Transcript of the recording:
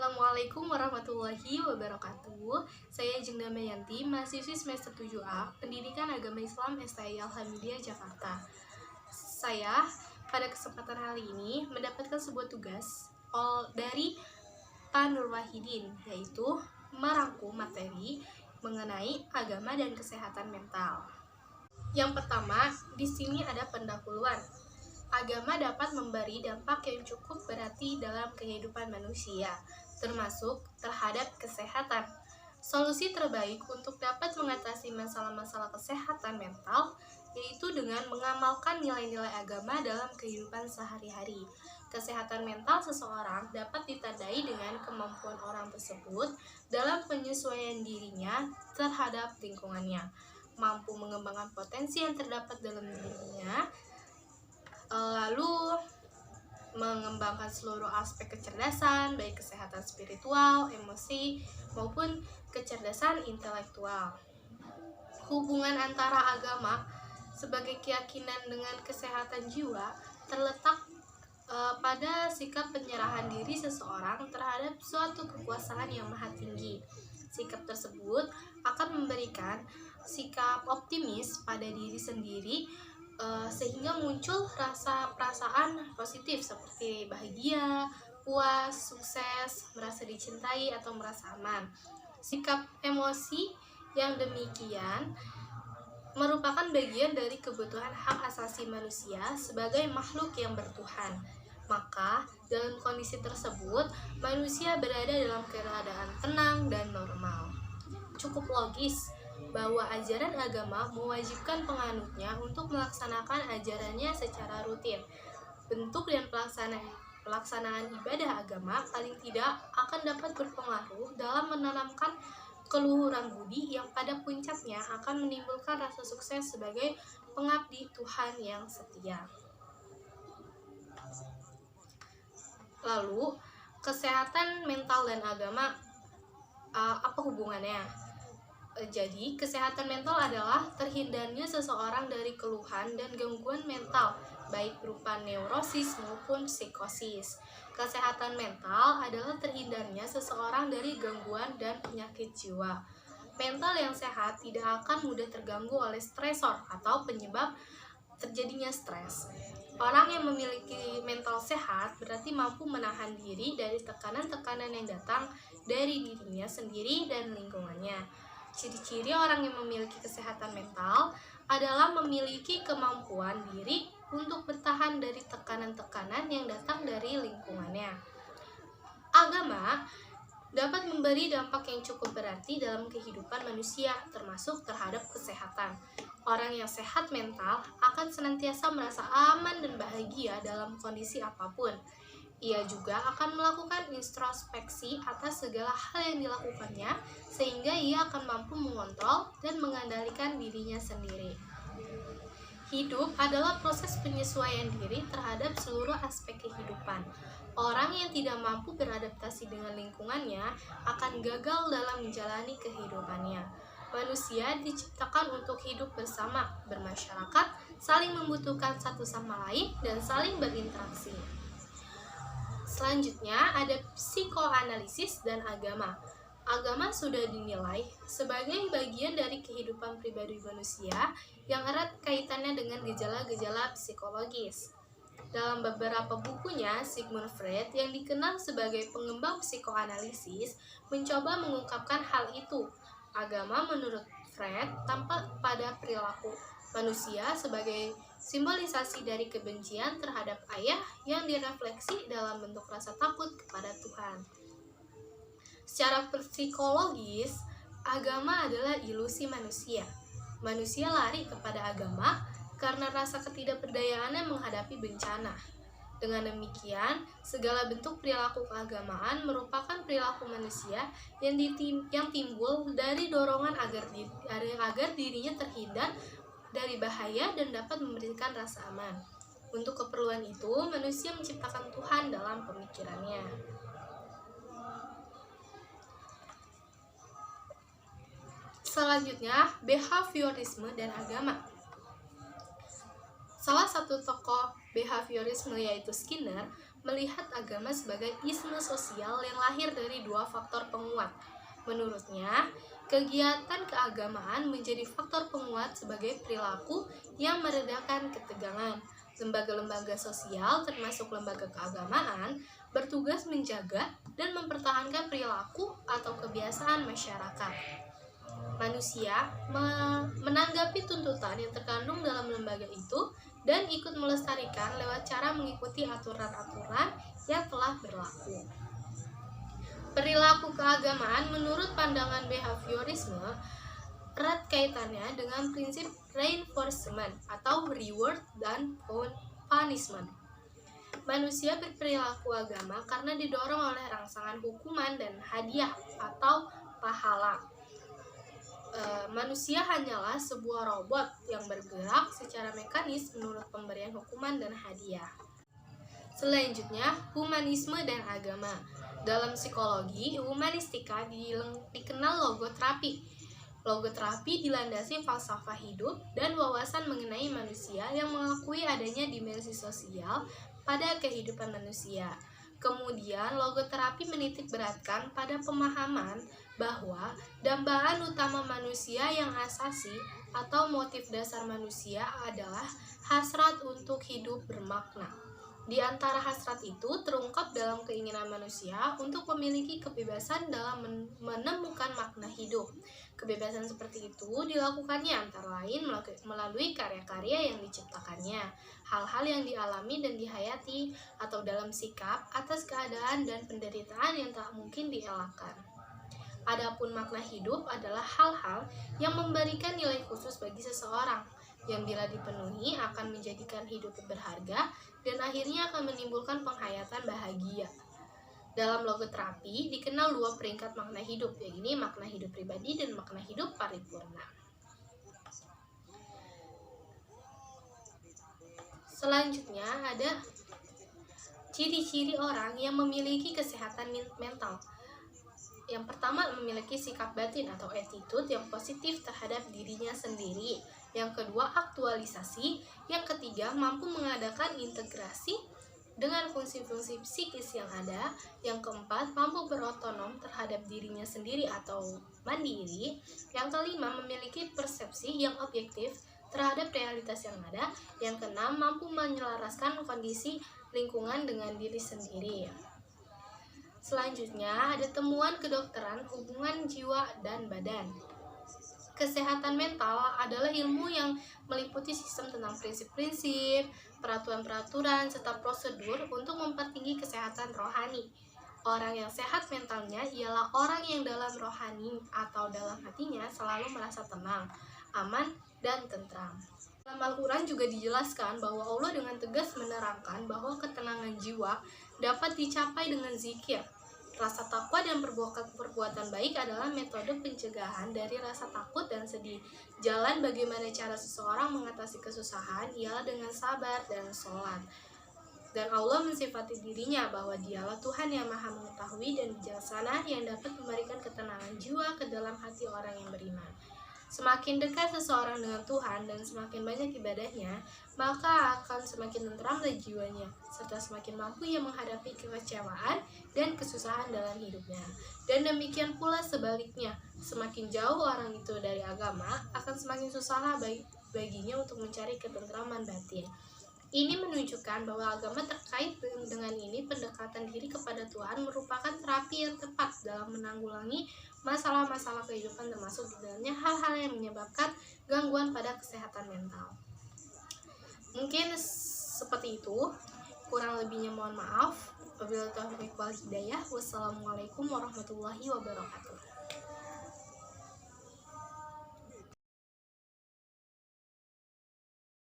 Assalamualaikum warahmatullahi wabarakatuh. Saya Jeng Damayanti, mahasiswi semester 7A, Pendidikan Agama Islam STI Alhamdulillah Jakarta. Saya pada kesempatan kali ini mendapatkan sebuah tugas dari Pak Nur Wahidin, yaitu merangkum materi mengenai agama dan kesehatan mental. Yang pertama, di sini ada pendahuluan. Agama dapat memberi dampak yang cukup berarti dalam kehidupan manusia, termasuk terhadap kesehatan. Solusi terbaik untuk dapat mengatasi masalah-masalah kesehatan mental yaitu dengan mengamalkan nilai-nilai agama dalam kehidupan sehari-hari. Kesehatan mental seseorang dapat ditandai dengan kemampuan orang tersebut dalam penyesuaian dirinya terhadap lingkungannya, mampu mengembangkan potensi yang terdapat dalam dirinya, lalu mengembangkan seluruh aspek kecerdasan, baik kesehatan spiritual, emosi, maupun kecerdasan intelektual. Hubungan antara agama sebagai keyakinan dengan kesehatan jiwa terletak pada sikap penyerahan diri seseorang terhadap suatu kekuasaan yang maha tinggi. Sikap tersebut akan memberikan sikap optimis pada diri sendiri, sehingga muncul perasaan positif seperti bahagia, puas, sukses, merasa dicintai, atau merasa aman. Sikap emosi yang demikian merupakan bagian dari kebutuhan hak asasi manusia sebagai makhluk yang bertuhan. Maka, dalam kondisi tersebut, manusia berada dalam keadaan tenang dan normal. Cukup logis bahwa ajaran agama mewajibkan penganutnya untuk melaksanakan ajarannya secara rutin. Bentuk dan pelaksanaan ibadah agama paling tidak akan dapat berpengaruh dalam menanamkan keluhuran budi yang pada puncaknya akan menimbulkan rasa sukses sebagai pengabdi Tuhan yang setia. Lalu, kesehatan mental dan agama apa hubungannya? Jadi, kesehatan mental adalah terhindarnya seseorang dari keluhan dan gangguan mental, baik berupa neurosis maupun psikosis. Kesehatan mental adalah terhindarnya seseorang dari gangguan dan penyakit jiwa. Mental yang sehat tidak akan mudah terganggu oleh stresor atau penyebab terjadinya stres. Orang yang memiliki mental sehat berarti mampu menahan diri dari tekanan-tekanan yang datang dari dirinya sendiri dan lingkungannya. Ciri-ciri orang yang memiliki kesehatan mental adalah memiliki kemampuan diri untuk bertahan dari tekanan-tekanan yang datang dari lingkungannya. Agama dapat memberi dampak yang cukup berarti dalam kehidupan manusia, termasuk terhadap kesehatan. Orang yang sehat mental akan senantiasa merasa aman dan bahagia dalam kondisi apapun. Ia juga akan melakukan introspeksi atas segala hal yang dilakukannya, sehingga ia akan mampu mengontrol dan mengendalikan dirinya sendiri. Hidup adalah proses penyesuaian diri terhadap seluruh aspek kehidupan. Orang yang tidak mampu beradaptasi dengan lingkungannya akan gagal dalam menjalani kehidupannya. Manusia diciptakan untuk hidup bersama, bermasyarakat, saling membutuhkan satu sama lain, dan saling berinteraksi. Selanjutnya ada psikoanalisis dan agama. Agama sudah dinilai sebagai bagian dari kehidupan pribadi manusia yang erat kaitannya dengan gejala-gejala psikologis. Dalam beberapa bukunya, Sigmund Freud yang dikenal sebagai pengembang psikoanalisis mencoba mengungkapkan hal itu. Agama menurut Freud tampak pada perilaku manusia sebagai simbolisasi dari kebencian terhadap ayah yang direfleksi dalam bentuk rasa takut kepada Tuhan. Secara psikologis, agama adalah ilusi manusia. Manusia lari kepada agama karena rasa ketidakberdayaannya menghadapi bencana. Dengan demikian, segala bentuk perilaku keagamaan merupakan perilaku manusia yang timbul dari dorongan agar dirinya terhindar dari bahaya dan dapat memberikan rasa aman. Untuk keperluan itu, manusia menciptakan Tuhan dalam pemikirannya. Selanjutnya, behaviorisme dan agama. Salah satu tokoh behaviorisme yaitu Skinner melihat agama sebagai isme sosial yang lahir dari dua faktor penguat. Menurutnya, kegiatan keagamaan menjadi faktor penguat sebagai perilaku yang meredakan ketegangan. Lembaga-lembaga sosial, termasuk lembaga keagamaan, bertugas menjaga dan mempertahankan perilaku atau kebiasaan masyarakat. Manusia menanggapi tuntutan yang terkandung dalam lembaga itu dan ikut melestarikan lewat cara mengikuti aturan-aturan yang telah berlaku. Perilaku keagamaan menurut pandangan behaviorisme erat kaitannya dengan prinsip reinforcement atau reward dan punishment. Manusia berperilaku agama karena didorong oleh rangsangan hukuman dan hadiah atau pahala. Manusia hanyalah sebuah robot yang bergerak secara mekanis menurut pemberian hukuman dan hadiah. Selanjutnya, humanisme dan agama. Dalam psikologi, humanistika dikenal logoterapi. Logoterapi dilandasi falsafah hidup dan wawasan mengenai manusia yang mengakui adanya dimensi sosial pada kehidupan manusia. Kemudian, logoterapi menitik beratkan pada pemahaman bahwa dambaan utama manusia yang asasi atau motif dasar manusia adalah hasrat untuk hidup bermakna. Di antara hasrat itu terungkap dalam keinginan manusia untuk memiliki kebebasan dalam menemukan makna hidup. Kebebasan seperti itu dilakukannya antara lain melalui karya-karya yang diciptakannya, hal-hal yang dialami dan dihayati, atau dalam sikap atas keadaan dan penderitaan yang tak mungkin dielakkan. Adapun makna hidup adalah hal-hal yang memberikan nilai khusus bagi seseorang, yang bila dipenuhi akan menjadikan hidup berharga dan akhirnya akan menimbulkan penghayatan bahagia. Dalam logoterapi dikenal dua peringkat makna hidup, yaitu makna hidup pribadi dan makna hidup paripurna. Selanjutnya ada ciri-ciri orang yang memiliki kesehatan mental. Yang pertama, memiliki sikap batin atau attitude yang positif terhadap dirinya sendiri. Yang kedua, aktualisasi. Yang ketiga, mampu mengadakan integrasi dengan fungsi-fungsi psikis yang ada. Yang keempat, mampu berotonom terhadap dirinya sendiri atau mandiri. Yang kelima, memiliki persepsi yang objektif terhadap realitas yang ada. Yang keenam, mampu menyelaraskan kondisi lingkungan dengan diri sendiri. Selanjutnya, ada temuan kedokteran hubungan jiwa dan badan. Kesehatan mental adalah ilmu yang meliputi sistem tentang prinsip-prinsip, peraturan-peraturan, serta prosedur untuk mempertinggi kesehatan rohani. Orang yang sehat mentalnya ialah orang yang dalam rohani atau dalam hatinya selalu merasa tenang, aman, dan tentram. Dalam Al-Quran juga dijelaskan bahwa Allah dengan tegas menerangkan bahwa ketenangan jiwa dapat dicapai dengan zikir. Rasa takwa dan perbuatan baik adalah metode pencegahan dari rasa takut dan sedih. Jalan bagaimana cara seseorang mengatasi kesusahan ialah dengan sabar dan sholat. Dan Allah mensifati dirinya bahwa Dialah Tuhan yang Maha Mengetahui dan Bijaksana yang dapat memberikan ketenangan jiwa ke dalam hati orang yang beriman. Semakin dekat seseorang dengan Tuhan dan semakin banyak ibadahnya, maka akan semakin tentramlah jiwanya, serta semakin mampu ia menghadapi kekecewaan dan kesusahan dalam hidupnya. Dan demikian pula sebaliknya, semakin jauh orang itu dari agama, akan semakin susahlah baginya untuk mencari ketentraman batin. Ini menunjukkan bahwa agama terkait dengan ini, pendekatan diri kepada Tuhan merupakan terapi yang tepat dalam menanggulangi masalah-masalah kehidupan, termasuk di dalamnya hal-hal yang menyebabkan gangguan pada kesehatan mental. Mungkin seperti itu, kurang lebihnya mohon maaf. Wabillahi taufiq wal hidayah. Wassalamualaikum warahmatullahi wabarakatuh.